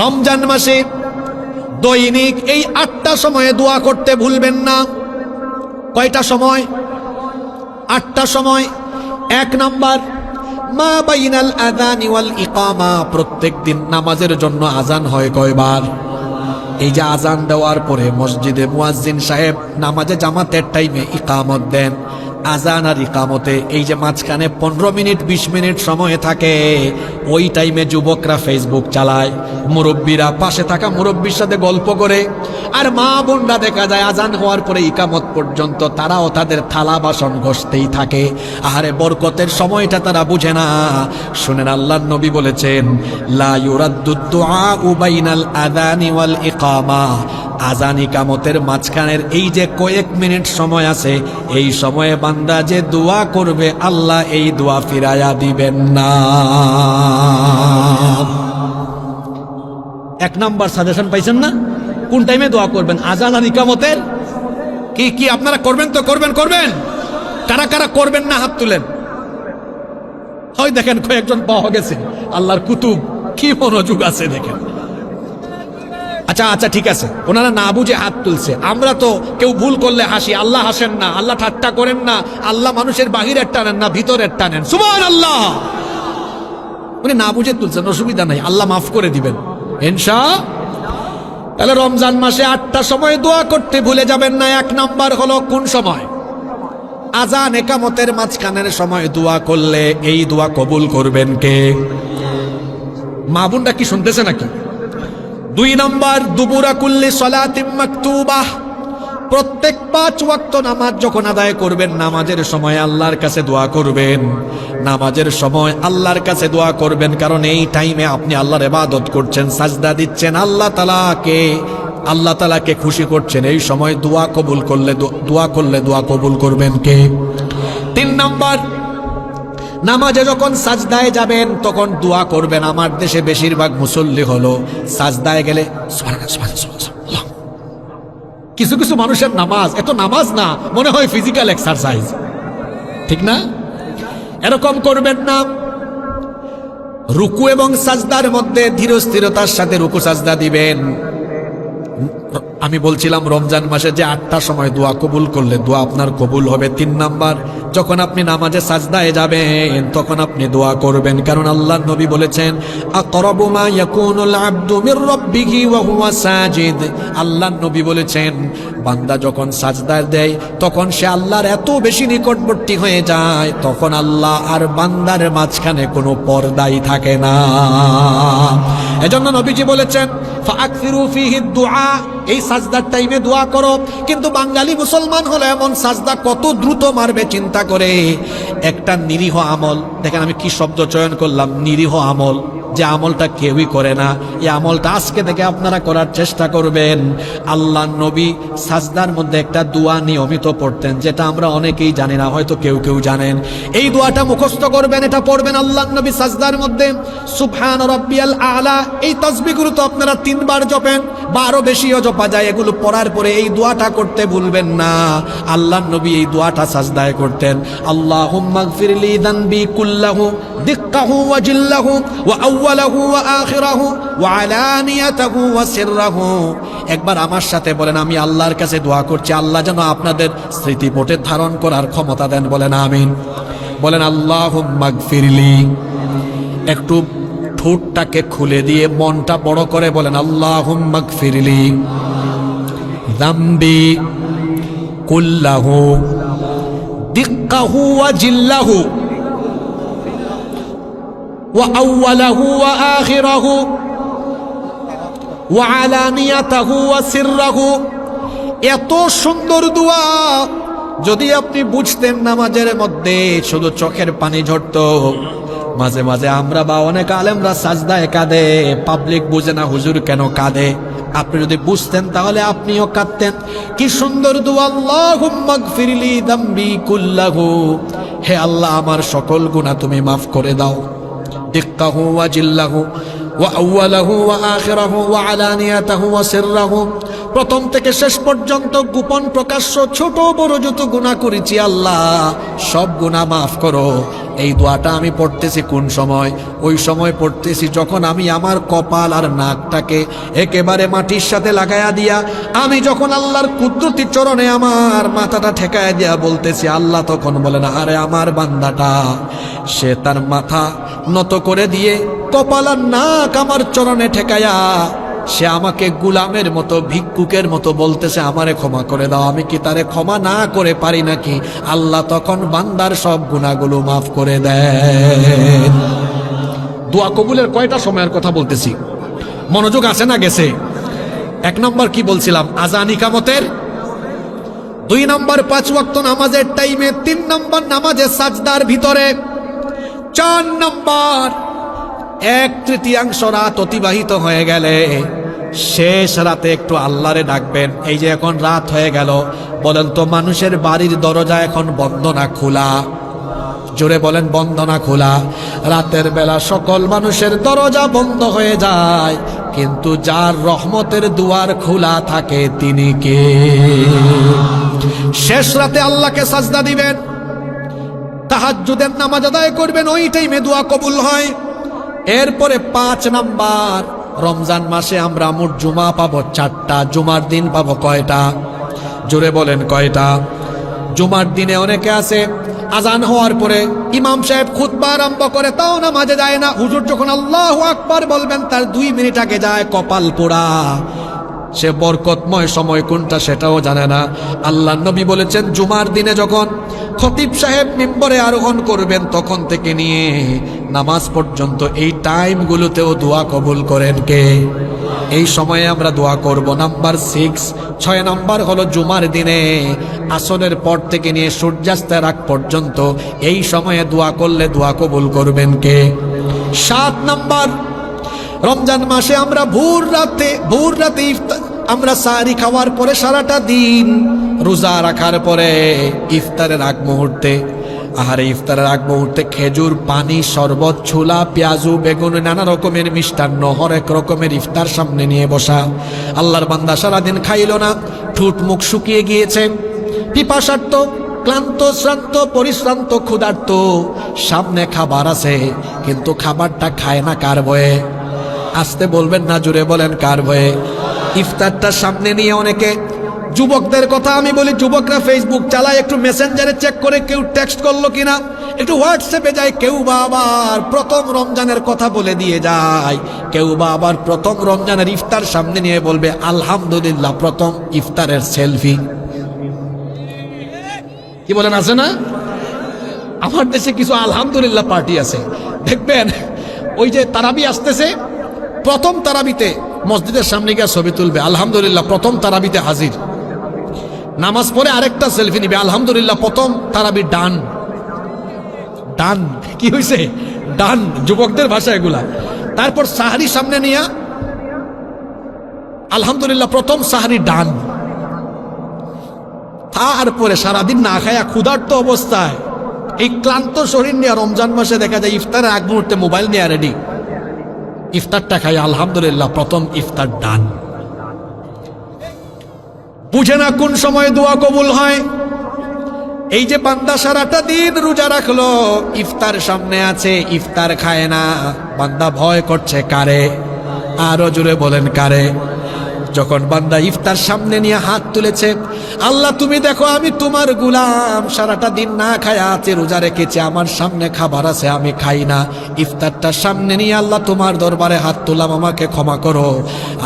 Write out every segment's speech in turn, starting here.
রমজান মাসে দৈনিক এই 8টা সময়ে দোয়া করতে ভুলবেন না। কয়টা সময়? 8টা সময়। 1 নাম্বার, মা বাইনাল আযানি ওয়াল ইকামা, প্রত্যেক দিন নামাজের জন্য আজান হয় কয়বার? এই যে আজান দেওয়ার পরে মসজিদে মুয়াজ্জিন সাহেব নামাজে জামাতের টাইমে ইকামত দেন, আজান আর ইকামতে এই যে মাঝখানে 15 মিনিট 20 মিনিট সময় থাকে, ওই টাইমে যুবকরা ফেসবুক চালায়, মুরব্বীরা পাশে থাকা মুরব্বীর সাথে গল্প করে, আর মা বোনরা দেখা যায় আজান হওয়ার পরে ইকামত পর্যন্ত তারাও তাদের থালা বাসন ঘষতেই থাকে। আহারে বরকতের সময়টা তারা বুঝে না। শুনেন, আল্লাহর নবী বলেছেন, লা ইউরাদ্দুদ দুআউ বাইনাল আযানি ওয়াল ইকামা, আজান ইকামতের মাঝখানের এই যে কয়েক মিনিট সময় আছে, এই সময়ে বান্দা যে দোয়া করবে আল্লাহ এই দোয়া ফিরায়া দিবেন না। 1 নাম্বার সাজেশন পাইছেন না? কোন টাইমে দোয়া করবেন? আজান আর ইকামতের। কি আপনারা করবেন তো? করবেন কারা কারা করবেন না হাত তুলেন। হয় দেখেন কয়েকজন পাওয়া গেছে, আল্লাহর কুতুব, কি মনোযোগ আছে দেখেন। আচ্ছা ঠিক আছে, ওনারা না বুঝে হাত তুলছে। আমরা তো কেউ ভুল করলে হাসি, আল্লাহ হাসেন না, আল্লাহ ঠাট্টা করেন না, আল্লাহ মানুষের বাহিরের টানেন না ভিতরের টানেন। সুবহানাল্লাহ। উনি না বুঝে তুলছেন, অসুবিধা নাই, আল্লাহ মাফ করে দিবেন ইনশাআল্লাহ। তাহলে রমজান মাসে 8টা সময় দোয়া করতে ভুলে যাবেন না। 1 নাম্বার হলো কোন সময়? আজান একামতের মাঝখানের সময় দোয়া করলে এই দোয়া কবুল করবেন কে? মা বোনরা কি শুনতেছে নাকি? 2 নাম্বার, দুবুরা কুল্লি সালাতিম মাকতুবাহ, প্রত্যেক 5 ওয়াক্ত নামাজ যখন আদায় করবেন, নামাজের সময় আল্লাহর কাছে দোয়া করবেন। নামাজের সময় আল্লাহর কাছে দোয়া করবেন, কারণ এই টাইমে আপনি আল্লাহর ইবাদত করছেন, সাজদা দিচ্ছেন, আল্লাহ তাআলাকে খুশি করছেন। এই সময় দোয়া করলে দোয়া কবুল করবেন কে? 3 নাম্বার, নামাজে যখন সাজদায় যাবেন তখন দোয়া করবেন। আমার দেশে বেশিরভাগ মুসল্লি হলো সাজদায় গেলে কিছু কিছু মানুষের নামাজ এত নামাজ না, মনে হয় ফিজিক্যাল এক্সারসাইজ, ঠিক না? এরকম করবেন না। রুকু এবং সাজদার মধ্যে ধীর স্থিরতার সাথে রুকু সাজদা দিবেন। আমি বলছিলাম রমজান মাসে যে 8টা সময় দোয়া কবুল করলে দোয়া আপনার কবুল হবে। 3 নাম্বার, যখন আপনি নামাজে সাজদায় যাবেন তখন আপনি দোয়া করবেন, কারণ আল্লাহর নবী বলেছেন, আকরাবু মা ইয়াকুনুল আবদু মির রাব্বিহি ওয়া হুয়া সাজিদ। আল্লাহর নবী বলেছেন, বান্দা যখন সাজদায় দেয় তখন সে আল্লাহর এত বেশি নিকটবর্তী হয়ে যায়, তখন আল্লাহ আর বান্দার মাঝখানে কোনো পর্দাই থাকে না। এজন্য নবীজি বলেছেন, ফাআকসিরু ফীহি দুআ, এই সাজদার টাইমে দোয়া করো। কিন্তু বাঙালি মুসলমান হলো এমন, সাজদা কত দ্রুত মারবে চিন্তা করে। একটা নিরীহ আমল, দেখেন আমি কি শব্দ চয়ন করলাম, নিরীহ আমল, যে আমলটা কেউই করে না, এই আমলটা আজকে থেকে আপনারা করার চেষ্টা করবেন। আল্লাহর নবী সাজদার মধ্যে একটা দোয়া নিয়মিত পড়তেন, যেটা আমরা অনেকেই জানি না, হয়তো কেউ জানেন। এই দোয়াটা মুখস্থ করবেন, এটা পড়বেন আল্লাহর নবী সাজদার মধ্যে। সুবহান রাব্বিয়াল আলা, এই তাসবিহগুলো তো আপনারা 3 বার জপেন বা আরো বেশিও জপা যায়। এগুলো পড়ার পরে এই দোয়াটা করতে ভুলবেন না। আল্লাহর নবী এই দোয়াটা সাজদায় করতেন। আল্লাহুম্মা গফিরলি যানবি কুল্লাহু দিক্কাহু ওয়া জিল্লাহু ওয়া আউওয়ালাহু ওয়া আখিরাহু ওয়া আলানিয়াতাহু ওয়া সিররাহু। একবার আমার সাথে বলেন, আমি আল্লাহর কাছে দোয়া করছি, আল্লাহ যেন আপনাদের স্মৃতিপটে ধারণ করার ক্ষমতা দেন। বলেন আমিন। বলেন আল্লাহুম্মা গফিরলি, একটু ঠোঁটটাকে খুলে দিয়ে মনটা বড় করে বলেন, আল্লাহুম্মা গফিরলি যামবি কুল্লাহু দিক্কাহু ওয়া জিল্লাহু ওয়া আউওয়ালাহু ওয়া আখিরাহু ওয়া আলানিয়াতাহু ওয়া সিররাহু। এত সুন্দর দোয়া যদি আপনি বুঝতেন, নামাজের মধ্যে শুধু চোখের পানি ঝরতো। মাঝে মাঝে আমরা বা অনেক আলেমরা সাজদায় কাঁদে, পাবলিক বুঝে না হুজুর কেন কাঁদে। আপনি যদি বুঝতেন তাহলে আপনিও কাঁদতেন। কি সুন্দর দোয়া, আল্লাহুম্মা গফিরলি যামবি কুল্লাহু, হে আল্লাহ আমার সকল গুনাহ তুমি মাফ করে দাও। দিক্কাহু ওয়া জিল্লাহু, ওয়া আউয়ালাহু ওয়া আখিরাহু ওয়া আলানিয়াতাহু ওয়া সিররাহু, প্রথম থেকে শেষ পর্যন্ত গোপন প্রকাশ্য ছোট বড় যত গুনাহ করেছি আল্লাহ সব গুনাহ মাফ করো। এই দোয়াটা আমি পড়তেছি কোন সময়? ওই সময় পড়তেছি যখন আমি আমার কপাল আর নাকটাকে একেবারে মাটির সাথে লাগায়া দিয়া আমি যখন আল্লাহর কুদরতি চরণে আমার মাথাটা ঠেকায়া দিয়া বলতেছি আল্লাহ, তখন বলেন আরে আমার বান্দাটা, সে তার মাথা নত করে দিয়ে কপাল আর নাক আমার চরণে ঠেকায়া সে আমাকে গুলামের মতো ভিক্ষুকের মতো বলতেছে আমারে ক্ষমা করে দাও। আমি কি তারে ক্ষমা না করে পারি নাকি? আল্লাহ তখন বান্দার সব গুনাহগুলো মাফ করে দেন। দোয়া কবুলের কয়টা সময়ের কথা বলতেছি, মনোযোগ আছে না গেছে? 1 নম্বর কি বলছিলাম? আযান ইকামতের, 2 নম্বর 5 ওয়াক্ত নামাজের টাইমে, 3 নম্বর নামাজের সাজদার ভিতরে, 4 নম্বর 1/3 রাত অতিবাহিত হয়ে গেলে শেষ রাতে একটু আল্লাহরে ডাকবেন। এই যে এখন রাত হয়ে গেল, বলেন তো মানুষের বাড়ির দরজা এখন বন্ধ না খোলা? জোরে বলেন, বন্ধ না খোলা? রাতের বেলা সকল মানুষের দরজা বন্ধ হয়ে যায়, কিন্তু যার রহমতের দুয়ার খোলা থাকে তিনি কে? শেষ রাতে আল্লাহকে সাজদা দিবেন, তাহাজ্জুদের নামাজ আদায় করবেন, ওই টাইমে দোয়া কবুল হয়। এরপরে 5 নাম্বার, রমজান মাসে আমরা মোট জুমা পাবো 4টা। জুমার দিন পাবো কয়টা? জোরে বলেন কয়টা? জুমার দিনে অনেকে আছে আজান হওয়ার পরে ইমাম সাহেব খুতবা আরম্ভ করে, তাও নামাজে যায় না। হুজুর যখন আল্লাহু আকবার বলবেন তার 2 মিনিট আগে যায়, কপাল পোড়া। সে বরকতময় সময় কোনটা সেটাও জানে না। আল্লাহ নবী বলেছেন জুমার দিনে যখন খতিব সাহেব মিম্বরে আরোহণ করবেন তখন থেকে নিয়ে নামাজ পর্যন্ত এই টাইমগুলোতেও দোয়া কবুল করেন কে? এই সময়ে আমরা দোয়া করব। নাম্বার 6 নাম্বার হলো জুমার দিনে আসরের পর থেকে নিয়ে সূর্যাস্তের আগ পর্যন্ত এই সময়ে দোয়া করলে দোয়া কবুল করবেন কে? 7 নাম্বার, রমজান মাসে আমরা ভোর রাতে আমরা সাহারি খাওয়ার পরে সারাটা দিন রোজা রাখার পরে ইফতারের আগ মুহূর্তে, ইফতারের আগ মুহূর্তে খেজুর, পানি, শরবত, ছোলা, পেঁয়াজু, বেগুন, নানা রকমের মিষ্টান্ন, হরেক রকমের ইফতার সামনে নিয়ে বসা। আল্লাহর বান্দা সারাদিন খাইল না, ঠোঁট মুখ শুকিয়ে গিয়েছে, পিপাসার্ত, ক্লান্ত, শ্রান্ত, পরিশ্রান্ত, ক্ষুধার্ত, সামনে খাবার আছে কিন্তু খাবারটা খায় না কার ভয়ে? আসতে বলবেন না, জুড়ে বলেন কার ভয়ে? ইফতারটা সামনে নিয়ে অনেকে, যুবকদের কথা আমি বলি, যুবকরা ফেসবুক চালায়, একটু মেসেঞ্জারে চেক করে কেউ টেক্সট করলো কিনা, একটু হোয়াটসঅ্যাপে যায়, কেউ বা আবার প্রথম রমজানের কথা বলে দিয়ে যায়, কেউ বা আবার প্রথম রমজানের ইফতার সামনে নিয়ে বলবে আলহামদুলিল্লাহ প্রথম ইফতারের সেলফি। কি বলেন, আছে না? আমার দেশে কিছু আলহামদুলিল্লাহ পার্টি আছে, দেখবেন ওই যে তারাবি আসতেছে, প্রথম তারাবিতে মসজিদের সামনে গিয়ে ছবি তুলবে, আলহামদুলিল্লাহ প্রথম তারাবিতে হাজির। নামাজ পড়ে আরেকটা সেলফি নিবে, আলহামদুলিল্লাহ প্রথম তারাবি ডান। ডান কি হয়েছে? ডান, যুবকদের ভাষা এগুলা। তারপর সাহারি সামনে নিয়ে আলহামদুলিল্লাহ প্রথম সাহারি ডান। তারপরে সারাদিন না খায়া ক্ষুধার্ত অবস্থায় এই ক্লান্ত শরীর নিয়ে রমজান মাসে দেখা যায় ইফতারের আগ মুহূর্তে মোবাইল নিয়ে রেডি, ইফতারটা খাই আলহামদুলিল্লাহ প্রথম ইফতার ডান। বুঝে না কোন সময় দোয়া কবুল হয়। এই যে বান্দা সারাটা দিন রোজা রাখলো, ইফতার সামনে আছে, ইফতার খায় না, বান্দা ভয় করছে কারে? আরো জোরে বলেন কারে? যখন বান্দা ইফতার সামনে নিয়ে হাত তুলেছে, আল্লাহ তুমি দেখো আমি তোমার গোলাম, সারাটা দিন না খায়া আছে, রোজা রেখেছে, আমার সামনে খাবার আছে আমি খাই না, ইফতারটা সামনে নিয়ে আল্লাহ তোমার দরবারে হাত তুললাম, আমাকে ক্ষমা করো।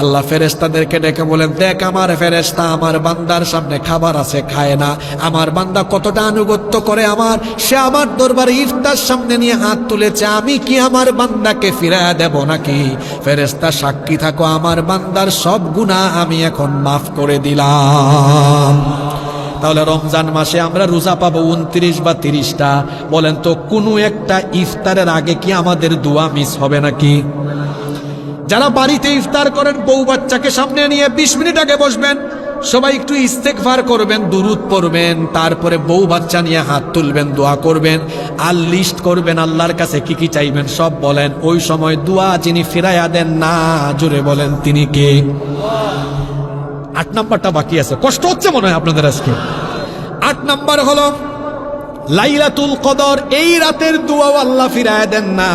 আল্লাহ ফেরেশতাদেরকে ডেকে বলেন, দেখ আমার ফেরেশতা, আমার বান্দার সামনে খাবার আছে খায় না, আমার বান্দা কতটা আনুগত্য করে আমার, সে আমার দরবারে ইফতার সামনে নিয়ে হাত তুলেছে, আমি কি আমার বান্দাকে ফিরায়া দেব নাকি? ফেরেশতা সাক্ষী থাকো, আমার বান্দার সব গুনাহ আমি এখন মাফ করে দিলাম। তাহলে রমজান মাসে আমরা রোজা পাবো 29 বা 30টা। বলেন তো কোনো একটা ইফতারের আগে কি আমাদের দোয়া মিস হবে নাকি? যারা বাড়িতে ইফতার করেন, বউ বাচ্চাকে সামনে নিয়ে 20 মিনিট আগে বসবেন, সবাই একটু ইস্তেগফার করবেন, দুরূদ পড়বেন, তারপরে বউ বাচ্চা নিয়ে হাত তুলবেন, দোয়া করবেন, আর লিস্ট করবেন আল্লাহর কাছে কি কি চাইবেন সব বলেন। ওই সময় দোয়া যিনি ফিরাইয়া দেন না, জোরে বলেন তিনি কে? 8 নাম্বারটা বাকি আছে, কষ্ট হচ্ছে মনে হয় আপনাদের আজকে। 8 নাম্বার হলো লাইলাতুল কদর। এই রাতের দোয়াও আল্লাহ ফিরায় দেন না।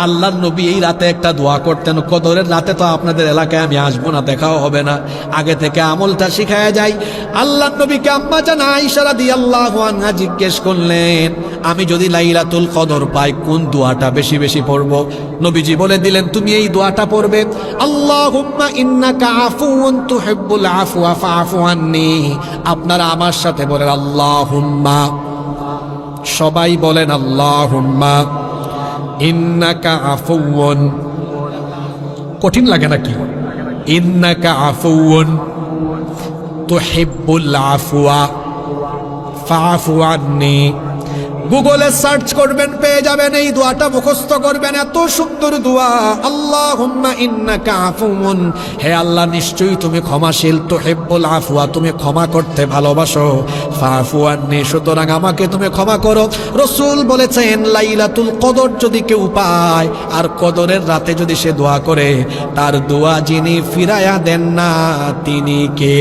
আল্লাহর নবী এই রাতে একটা দোয়া করতেন। কদরের রাতে তো আপনাদের এলাকায় আমি আসবো না, দেখাও হবে না, আগে থেকে আমলটা শিখায়া যাই। আল্লাহর নবীকে আম্মা জান আয়েশা রাদিয়াল্লাহু আনহা জিজ্ঞেস করলেন, আমি যদি লাইলাতুল কদর পাই কোন দোয়াটা বেশি বেশি পড়ব? নবীজি বলে দিলেন, তুমি এই দোয়াটা পড়বে, আল্লাহুম্মা ইন্নাকা আফুউন তুহিব্বুল আফওয়া ফাআফু আন্নি। আপনারা আমার সাথে বলেন আল্লাহুম্মা, সবাই বলেন আল্লাহুম্মা ইন্নাকা আফুউন। কঠিন লাগে নাকি? ইন্নাকা আফুউন তুহিব্বুল আফওয়া ফাআফু আন্নি। গুগলে সার্চ করবেন, পেয়ে যাবেন, এই দোয়াটা মুখস্থ করবেন। এত সুন্দর দোয়া, আল্লাহুম্মা ইন্নাকা আফুউন, হে আল্লাহ নিশ্চয়ই তুমি ক্ষমাশীল, তুহিব্বুল আফওয়া তুমি ক্ষমা করতে ভালোবাসো, ফাআফু আন্নি সুতরাং আমাকে তুমি ক্ষমা করো। রাসূল বলেছেন লাইলাতুল কদর যদি কেউ পায় আর কদরের রাতে যদি সে দোয়া করে, তার দোয়া যিনি ফিরায়া দেন না তিনি কে?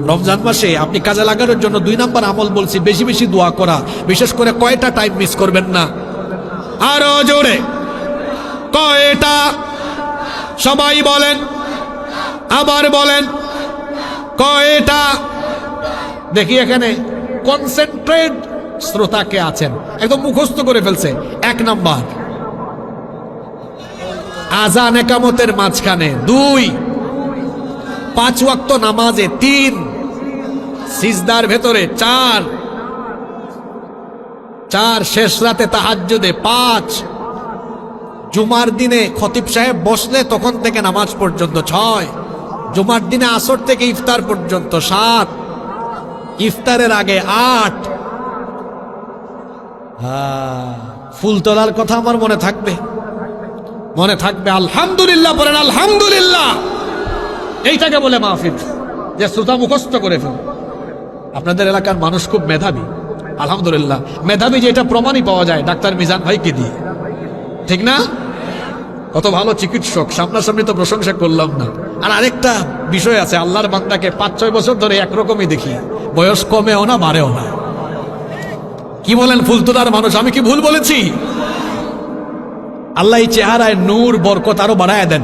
রমজান মাসে আপনি কাজে লাগানোর জন্য 2 নাম্বার আমল বলছি, বেশি বেশি দোয়া করা। বিশেষ করে কয়টা টাইম মিস করবেন না? আরো জোরে কয়টা? সবাই বলেন, আবার বলেন কয়টা? দেখি এখানে কনসেন্ট্রেট শ্রোতা কে আছেন, একদম মুখস্থ করে ফেলছে। 1 নাম্বার আযান একামতের মাঝখানে, 2 5 ওয়াক্ত নামাজে, 3 সিজদার ভেতরে, 4 শেষ রাতে তাহাজ্জুদে, 5 জুমার দিনে খতিব সাহেব বসলে তখন থেকে নামাজ পর্যন্ত, 6 জুমার দিনে আসর থেকে ইফতার পর্যন্ত, 7 ইফতারের আগে, 8 ফুল তোলার কথা আমার মনে থাকবে, মনে থাকবে। আলহামদুলিল্লাহ বলেন, আলহামদুলিল্লাহ। এইটাকে বলে মাহফিল, যে শ্রোতা মুখস্থ করে ফেল। আপনাদের এলাকার মানুষ খুব মেধাবী, আলহামদুলিল্লাহ। মেধাবী যেটা প্রমাণই পাওয়া যায় ডাক্তার মিজান ভাইকে দিয়ে, ঠিক না? কত ভালো চিকিৎসক, সামনাসামনি তো প্রশংসা করলাম না। আর আরেকটা বিষয় আছে, আল্লাহর বান্দাকে 5-6 বছর ধরে একরকমই দেখি, বয়স কমেও না বাড়েও না। কি বলেন ফুলতোলার মানুষ, আমি কি ভুল বলেছি? আল্লাহ এই চেহারায় নূর বরকত আরো বাড়ায় দেন,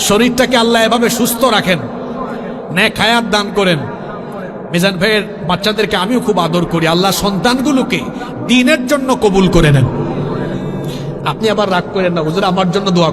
শরীরটাকে আল্লাহ এভাবে সুস্থ রাখেন, নেক হায়াত দান করেন। মিজান ভাইয়ের বাচ্চাদেরকে আমিও খুব আদর করি, আল্লাহ সন্তানগুলোকে দ্বীনের জন্য কবুল করে নেন। আপনি আবার রাগ করেন না, হুজুর আমার জন্য দোয়া